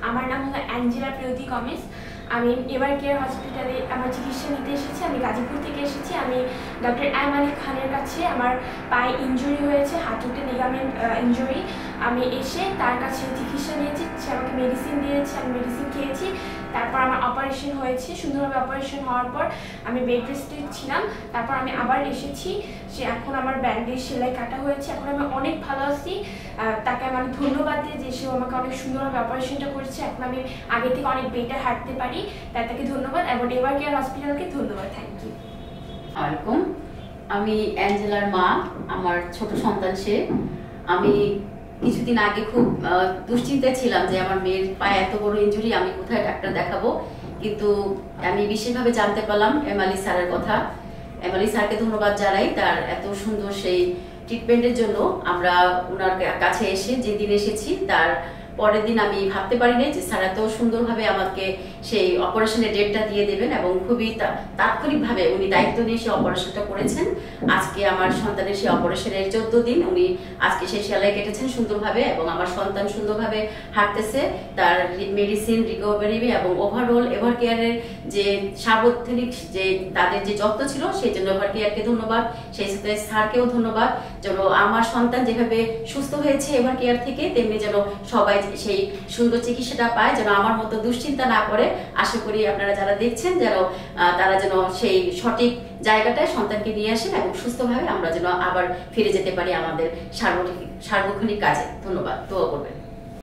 আমার নাম হলো অ্যাঞ্জেলা প্রিয়তি কমেস। আমি এভার কেয়ার হসপিটালে আমার চিকিৎসা নিতে এসেছি। আমি গাজীপুর থেকে এসেছি। আমি ডক্টর এম আলী খানের কাছে আমার পায়ে ইনজুরি হয়েছে, হাঁটুতে লিগামেন্ট ইনজুরি। আমি এসে তার কাছে চিকিৎসা নিয়েছি। সে আমাকে মেডিসিন দিয়েছে, আমি মেডিসিন খেয়েছি। তারপর আমার অপারেশন হয়েছে। সুন্দরভাবে অপারেশন হওয়ার পর আমি বেড রেস্টে ছিলাম। তারপর আমি আবার এসেছি। এখন আমার ব্যান্ডেজ সেলাই কাটা হয়েছে। এখন আমি অনেক ভালো আছি। তাকে আমি ধন্যবাদ দিই যে সে আমাকে অনেক সুন্দরভাবে অপারেশনটা করেছে। এখন আমি আগে থেকে অনেক বেটার হাঁটতে পারি। তাই তাকে ধন্যবাদ এবং এভার কেয়ার হসপিটালকে ধন্যবাদ। Thank you. ওয়েলকাম। আমি অ্যাঞ্জেলার মা। আমার ছোট সন্তান সে। আমি কিছুদিন আগে খুব দুশ্চিন্তায় ছিলাম যে আমার মেয়ের পায়ে এত বড় ইনজুরি, আমি কোথায় ডাক্তার দেখাবো। কিন্তু আমি বিশেষভাবে জানতে পারলাম এম আলী স্যারের কথা। এম আলী স্যারকে ধন্যবাদ জানাই তার এত সুন্দর সেই ট্রিটমেন্টের জন্য। আমরা ওনার কাছে এসে যেদিন এসেছি তার পরের দিন আমি ভাবতে পারিনি যে স্যার এত সুন্দরভাবে আমাকে সেই অপারেশনের ডেটটা দিয়ে দেবেন এবং খুবই তাৎক্ষণিকভাবে উনি দায়িত্ব নিয়ে সেই অপারেশনটা করেছেন। আজকে আমার সন্তানের সেই অপারেশনের 14 দিন উনি আজকে সেই সেলাই কেটেছেন সুন্দরভাবে এবং আমার সন্তান সুন্দরভাবে হাঁটতেছে। তার মেডিসিন রিকভারি এবং ওভারঅল এভার কেয়ারের যে সার্বক্ষণিক যে তাদের যে যত্ন ছিল সেই জন্য এভার কেয়ারকে ধন্যবাদ, সেই সাথে স্যারকেও ধন্যবাদ। যেন আমার সন্তান যেভাবে সুস্থ হয়েছে এভার কেয়ার থেকে, তেমনি যেন সবাই সেই সুন্দর চিকিৎসাটা পায়, যেন আমার মতো দুশ্চিন্তা না করে। আশা করি আপনারা যারা দেখছেন যেন তারা যেন সেই সঠিক জায়গাটায় সন্তানকে নিয়ে আসেন এবং সুস্থভাবে আমরা যেন আবার ফিরে যেতে পারি আমাদের সার্বক্ষণিক কাজে। ধন্যবাদ। দোয়া করবেন।